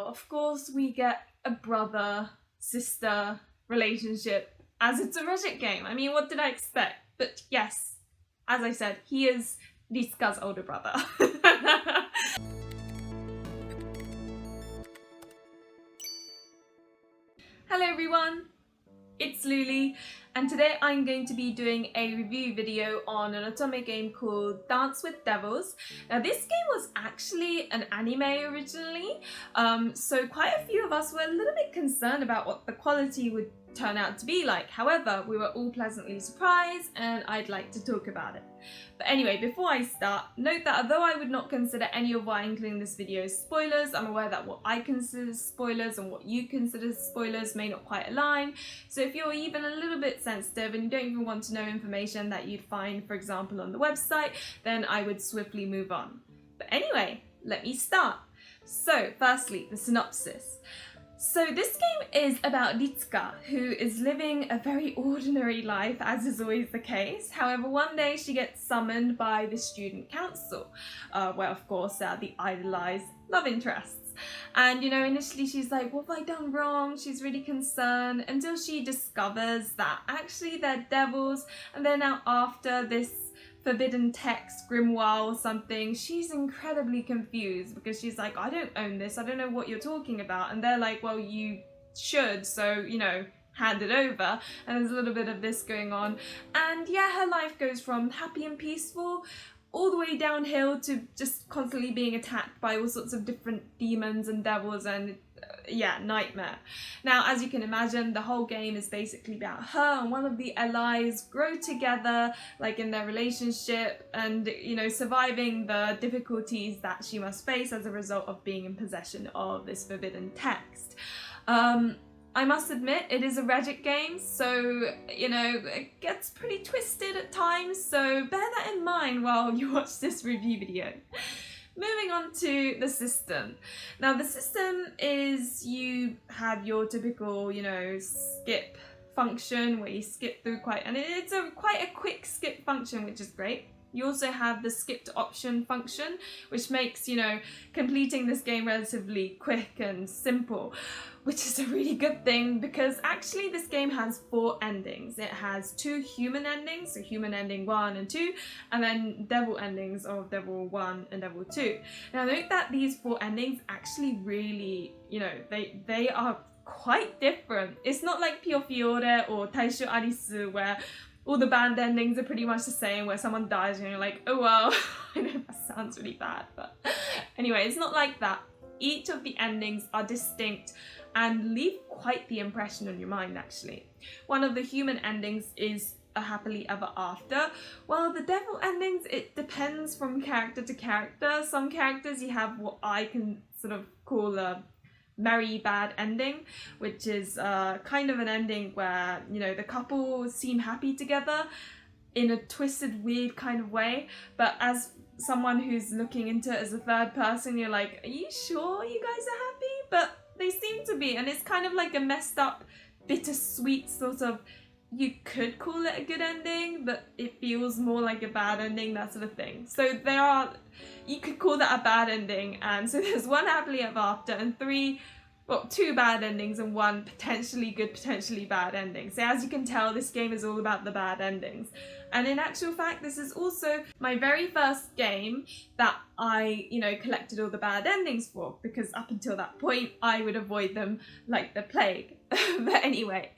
of course we get a brother-sister relationship as it's a Rejet game. I mean, what did I expect? But yes, as I said, he is Ritsuka's older brother. Hello everyone, it's Luli, and today I'm going to be doing a review video on an Otome game called Dance with Devils. Now this game was actually an anime originally, so quite a few of us were a little bit concerned about what the quality would turn out to be like. However, we were all pleasantly surprised and I'd like to talk about it. But anyway, before I start, note that although I would not consider any of what I include in this video as spoilers, I'm aware that what I consider spoilers and what you consider spoilers may not quite align. So if you're even a little bit sensitive and you don't even want to know information that you'd find, for example, on the website, then I would swiftly move on. But anyway, let me start. So firstly, the synopsis. So this game is about Ritsuka, who is living a very ordinary life, as is always the case. However, one day she gets summoned by the student council, where of course are the idolized love interests. And you know, initially she's like, what have I done wrong? She's really concerned until she discovers that actually they're devils, and then now after this forbidden text, grimoire or something, she's incredibly confused because she's like, I don't own this, I don't know what you're talking about. And they're like, well, you should, so, you know, hand it over. And there's a little bit of this going on. And yeah, her life goes from happy and peaceful all the way downhill to just constantly being attacked by all sorts of different demons and devils and yeah, nightmare. Now, as you can imagine, the whole game is basically about her and one of the allies grow together, like in their relationship, and you know, surviving the difficulties that she must face as a result of being in possession of this forbidden text. I must admit, it is a Rejet game, so, you know, it gets pretty twisted at times, so bear that in mind while you watch this review video. Moving on to the system. Now the system is, you have your typical, you know, skip function where you skip through and it's quite a quick skip function, which is great. You also have the skipped option function, which makes, you know, completing this game relatively quick and simple, which is a really good thing because actually this game has 4 endings. It has 2 human endings, so human ending 1 and 2, and then devil endings of devil 1 and devil 2. Now note that these 4 endings actually really, you know, they are quite different. It's not like Pure Fiore or Taisho Arisu where all the band endings are pretty much the same, where someone dies and you're like, oh well. I know that sounds really bad, but anyway, it's not like that. Each of the endings are distinct and leave quite the impression on your mind, actually. One of the human endings is a happily ever after, while the devil endings, it depends from character to character. Some characters you have what I can sort of call a merry bad ending, which is kind of an ending where, you know, the couple seem happy together in a twisted, weird kind of way, but as someone who's looking into it as a third person, you're like, are you sure you guys are happy? But they seem to be, and it's kind of like a messed up, bittersweet sort of, you could call it a good ending, but it feels more like a bad ending, that sort of thing. So there are, you could call that a bad ending, and so there's 1 happily ever after and 2 bad endings and 1 potentially good, potentially bad ending. So as you can tell, this game is all about the bad endings. And in actual fact, this is also my very first game that I, you know, collected all the bad endings for, because up until that point, I would avoid them like the plague. But anyway.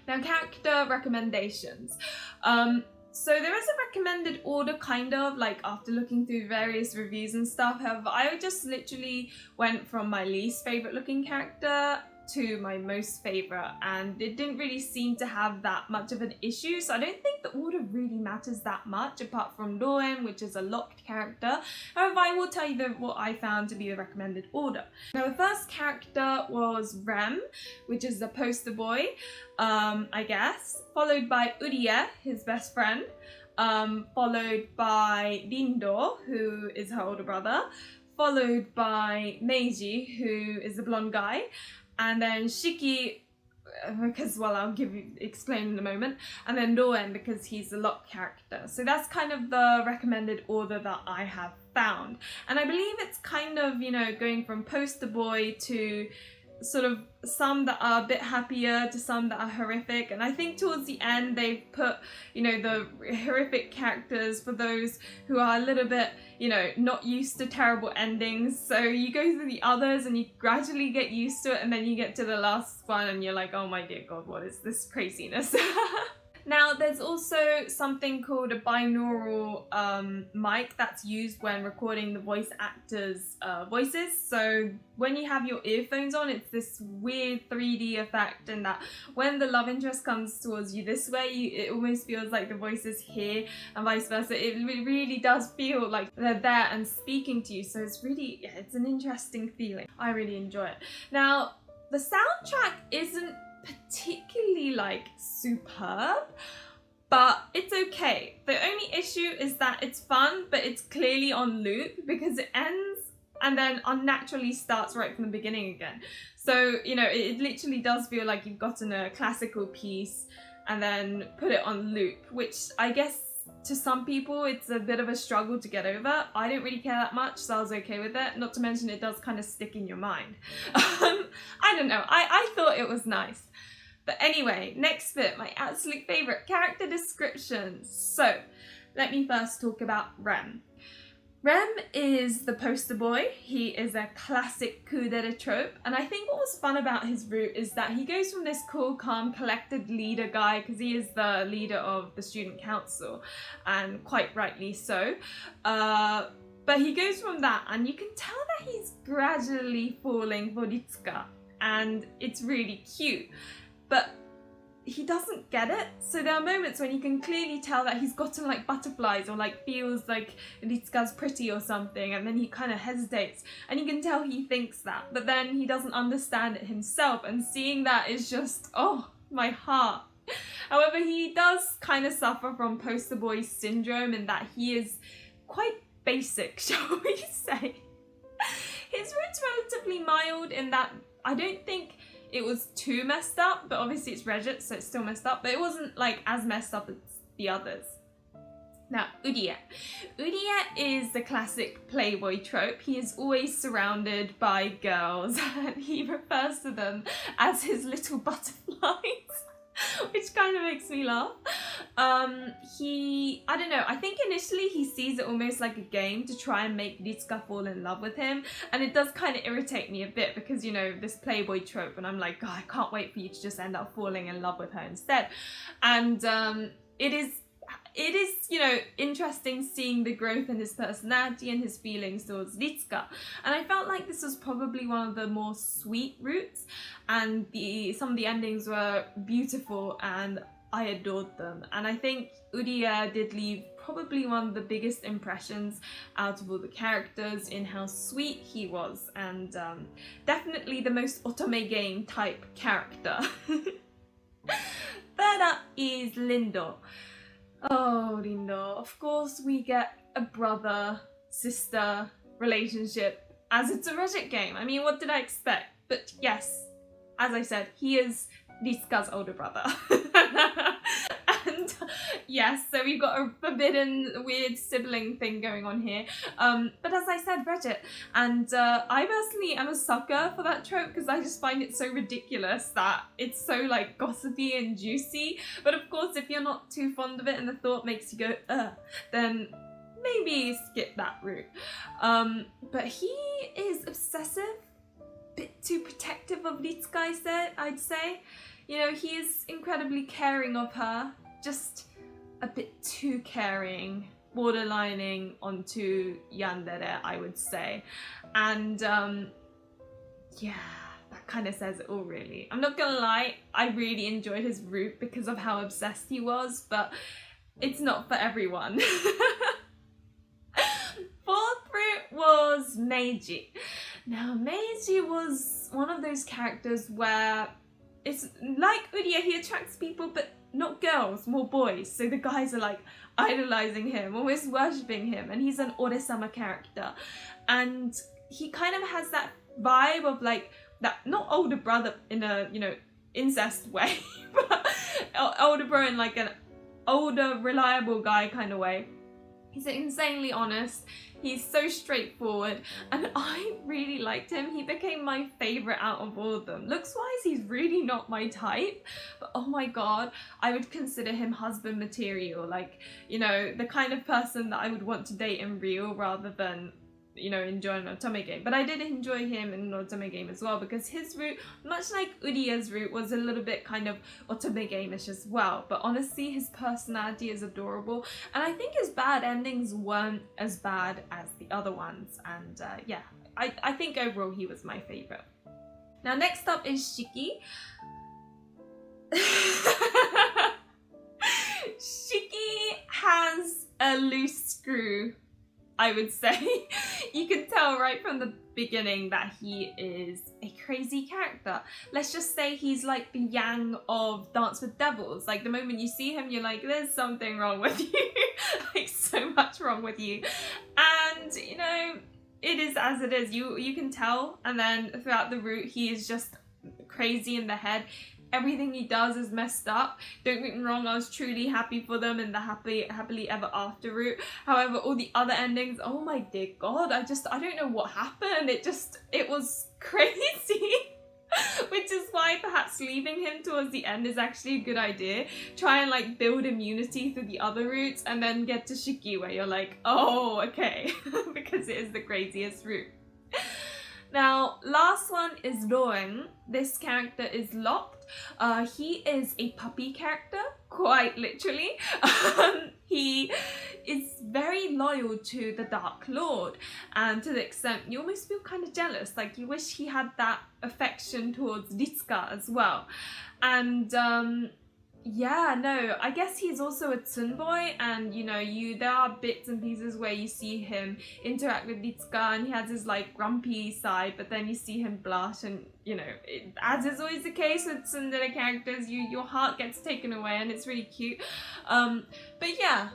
Now, character recommendations. So there is a recommended order, kind of, like after looking through various reviews and stuff. However, I just literally went from my least favorite looking character to my most favorite, and it didn't really seem to have that much of an issue, so I don't think the order really matters that much, apart from Roen, which is a locked character. However, I will tell you what I found to be the recommended order. Now the first character was Rem, which is the poster boy, I guess, followed by Urie, his best friend, followed by Lindo, who is her older brother, followed by Mage, who is the blonde guy, and then Shiki, because, well, explain in a moment, and then Roen because he's a lock character. So that's kind of the recommended order that I have found. And I believe it's kind of, you know, going from poster boy to sort of some that are a bit happier to some that are horrific. And I think towards the end they've put, you know, the horrific characters for those who are a little bit, you know, not used to terrible endings. So you go through the others and you gradually get used to it, and then you get to the last one and you're like, oh my dear God, what is this craziness? Now, there's also something called a binaural mic that's used when recording the voice actors' voices. So when you have your earphones on, it's this weird 3D effect, and that when the love interest comes towards you this way, it almost feels like the voice is here, and vice versa. It really does feel like they're there and speaking to you. So it's really, yeah, it's an interesting feeling. I really enjoy it. Now, the soundtrack isn't particularly like superb, but it's okay. The only issue is that it's fun, but it's clearly on loop because it ends and then unnaturally starts right from the beginning again. So, you know, it literally does feel like you've gotten a classical piece and then put it on loop, which I guess to some people it's a bit of a struggle to get over. I don't really care that much, so I was okay with it. Not to mention it does kind of stick in your mind. I don't know, I thought it was nice. But anyway, next bit, my absolute favourite, character descriptions. So, let me first talk about Rem. Rem is the poster boy. He is a classic kudere trope, and I think what was fun about his route is that he goes from this cool, calm, collected leader guy, because he is the leader of the student council, and quite rightly so. But he goes from that, and you can tell that he's gradually falling for Ritsuka, and it's really cute. But he doesn't get it. So there are moments when you can clearly tell that he's gotten like butterflies or like feels like Ritsuka's pretty or something, and then he kind of hesitates and you can tell he thinks that, but then he doesn't understand it himself, and seeing that is just, oh, my heart. However, he does kind of suffer from poster boy syndrome in that he is quite basic, shall we say. His route's relatively mild in that I don't think it was too messed up, but obviously it's Rejet, so it's still messed up, but it wasn't like as messed up as the others. Now, Urie. Urie is the classic playboy trope. He is always surrounded by girls, and he refers to them as his little butterflies, which kind of makes me laugh. I don't know, I think initially he sees it almost like a game to try and make Ritsuka fall in love with him, and it does kind of irritate me a bit because, you know, this playboy trope, and I'm like, God, I can't wait for you to just end up falling in love with her instead. And it is, you know, interesting seeing the growth in his personality and his feelings towards Ritsuka. And I felt like this was probably one of the more sweet routes, and some of the endings were beautiful and I adored them. And I think Urie did leave probably one of the biggest impressions out of all the characters in how sweet he was, and definitely the most Otome game type character. Third up is Lindo. Oh, Lindo. Of course we get a brother-sister relationship, as it's a Rejet game. I mean, what did I expect? But yes, as I said, he is Ritsuka's older brother. And yes, so we've got a forbidden, weird sibling thing going on here. But as I said, Rejet. And I personally am a sucker for that trope because I just find it so ridiculous that it's so like gossipy and juicy. But of course, if you're not too fond of it and the thought makes you go, then maybe skip that route. But he is obsessive, bit too protective of Ritsuka, I'd say. You know, he is incredibly caring of her, just a bit too caring, borderlining onto yandere, I would say. And yeah, that kind of says it all, really. I'm not gonna lie, I really enjoyed his route because of how obsessed he was, but it's not for everyone. Fourth route was Mage. Now, Mage was one of those characters where it's like Urie, he attracts people, but not girls, more boys. So the guys are like idolizing him, almost worshipping him, and he's an Ore-sama character. And he kind of has that vibe of like that, not older brother in a, you know, incest way, but older bro in like an older, reliable guy kind of way. He's insanely honest. He's so straightforward, and I really liked him. He became my favorite out of all of them. Looks-wise, he's really not my type, but oh my god, I would consider him husband material. Like, you know, the kind of person that I would want to date in real rather than, you know, enjoy an Otome game. But I did enjoy him in an Otome game as well, because his route, much like Urie's route, was a little bit kind of Otome game-ish as well. But honestly, his personality is adorable, and I think his bad endings weren't as bad as the other ones. And yeah, I think overall he was my favourite. Now next up is Shiki. Shiki has a loose screw, I would say. You can tell right from the beginning that he is a crazy character. Let's just say he's like the yang of Dance with Devils. Like, the moment you see him, you're like, there's something wrong with you. Like, so much wrong with you. And, you know, it is as it is. You can tell. And then throughout the route, he is just crazy in the head. Everything he does is messed up. Don't get me wrong, I was truly happy for them in the happily ever after route. However, all the other endings, oh my dear god, I don't know what happened. It was crazy. Which is why perhaps leaving him towards the end is actually a good idea. Try and like build immunity through the other routes and then get to Shiki where you're like, oh, okay. Because it is the craziest route. Now, last one is Roen. This character is locked. He is a puppy character, quite literally. He is very loyal to the Dark Lord, and to the extent you almost feel kind of jealous, like you wish he had that affection towards Ritsuka as well. And yeah, no, I guess he's also a tsunboy, and you know, there are bits and pieces where you see him interact with Ritsuka and he has his like grumpy side, but then you see him blush, and you know, as is always the case with tsundere characters, your heart gets taken away, and it's really cute. But yeah,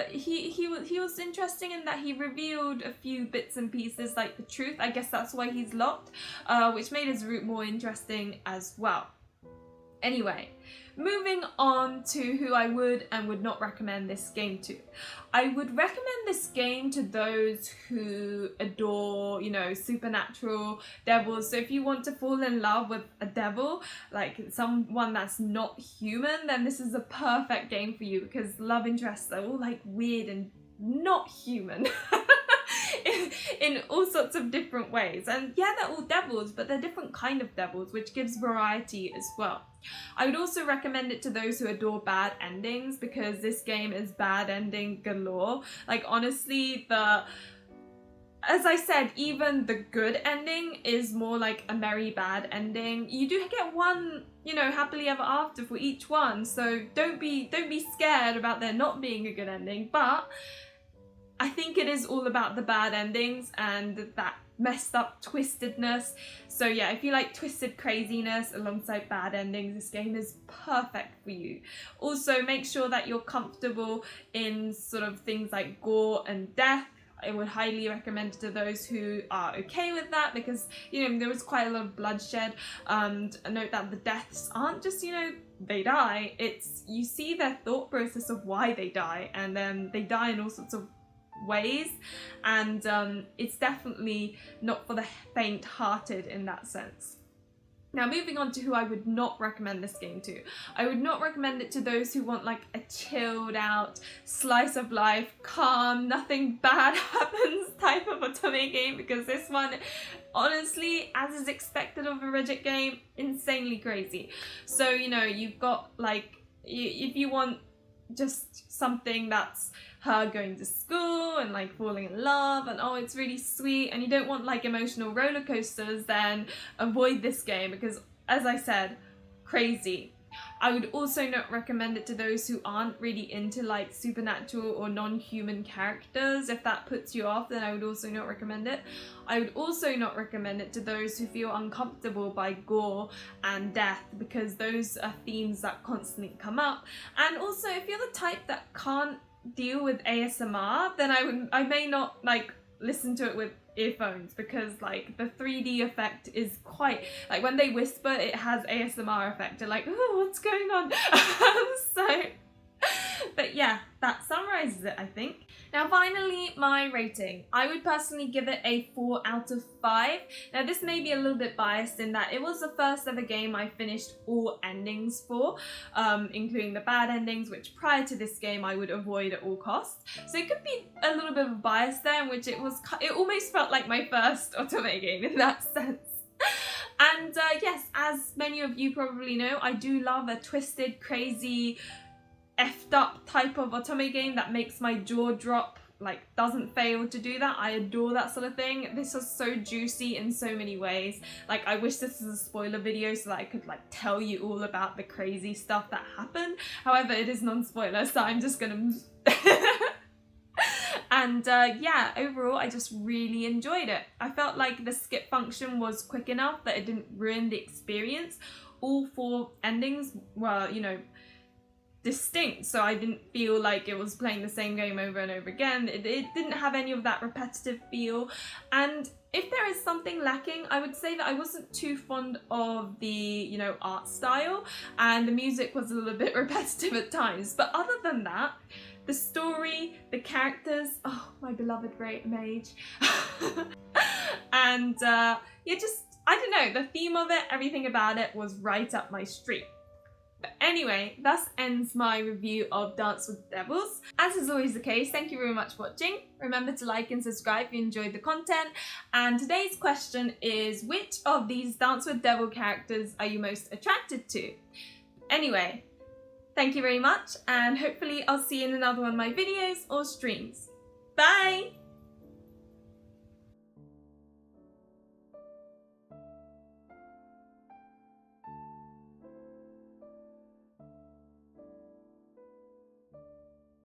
he was interesting in that he revealed a few bits and pieces, like the truth. I guess that's why he's locked, which made his route more interesting as well. Anyway, moving on to who I would and would not recommend this game to. I would recommend this game to those who adore, you know, supernatural devils. So if you want to fall in love with a devil, like someone that's not human, then this is a perfect game for you, because love interests are all like weird and not human. In all sorts of different ways. And yeah, they're all devils, but they're different kind of devils, which gives variety as well. I would also recommend it to those who adore bad endings, because this game is bad ending galore. Like, honestly, as I said, even the good ending is more like a merry bad ending. You do get one, you know, happily ever after for each one, so don't be scared about there not being a good ending. But I think it is all about the bad endings and that messed up twistedness. So yeah, if you like twisted craziness alongside bad endings, this game is perfect for you. Also, make sure that you're comfortable in sort of things like gore and death. I would highly recommend it to those who are okay with that, because, you know, there was quite a lot of bloodshed. And note that the deaths aren't just, you know, they die. It's, you see their thought process of why they die, and then they die in all sorts of ways, and it's definitely not for the faint-hearted in that sense. Now, moving on to who I would not recommend this game to. I would not recommend it to those who want like a chilled out, slice of life, calm, nothing bad happens type of Otome game, because this one, honestly, as is expected of a Rejet game, insanely crazy. So, you know, you've got like, if you want just something that's her going to school and like falling in love and oh, it's really sweet, and you don't want like emotional roller coasters, then avoid this game, because as I said, crazy. I would also not recommend it to those who aren't really into like supernatural or non-human characters. If that puts you off, then I would also not recommend it. I would also not recommend it to those who feel uncomfortable by gore and death, because those are themes that constantly come up. And also, if you're the type that can't deal with ASMR, then I may not like listen to it with earphones because like the 3D effect is quite, like when they whisper it has ASMR effect. You're like, oh, what's going on? But yeah, that summarizes it, I think. Now finally, my rating. I would personally give it a 4 out of 5. Now this may be a little bit biased in that it was the first ever game I finished all endings for, including the bad endings, which prior to this game I would avoid at all costs. So it could be a little bit of a bias there, in which it almost felt like my first Otome game in that sense. And yes, as many of you probably know, I do love a twisted, crazy, effed up type of Otome game that makes my jaw drop, like doesn't fail to do that. I adore that sort of thing. This was so juicy in so many ways. Like I wish this was a spoiler video so that I could like tell you all about the crazy stuff that happened. However, it is non-spoiler, so I'm just gonna and yeah, overall I just really enjoyed it. I felt like the skip function was quick enough that it didn't ruin the experience. All 4 endings were, you know, distinct, so I didn't feel like it was playing the same game over and over again. It didn't have any of that repetitive feel, and if there is something lacking, I would say that I wasn't too fond of the, you know, art style, and the music was a little bit repetitive at times. But other than that, the story, the characters, oh, my beloved Mage, and yeah, just, I don't know, the theme of it, everything about it was right up my street. But anyway, thus ends my review of Dance with Devils. As is always the case, thank you very much for watching. Remember to like and subscribe if you enjoyed the content. And today's question is, which of these Dance with Devil characters are you most attracted to? Anyway, thank you very much, and hopefully I'll see you in another one of my videos or streams. Bye!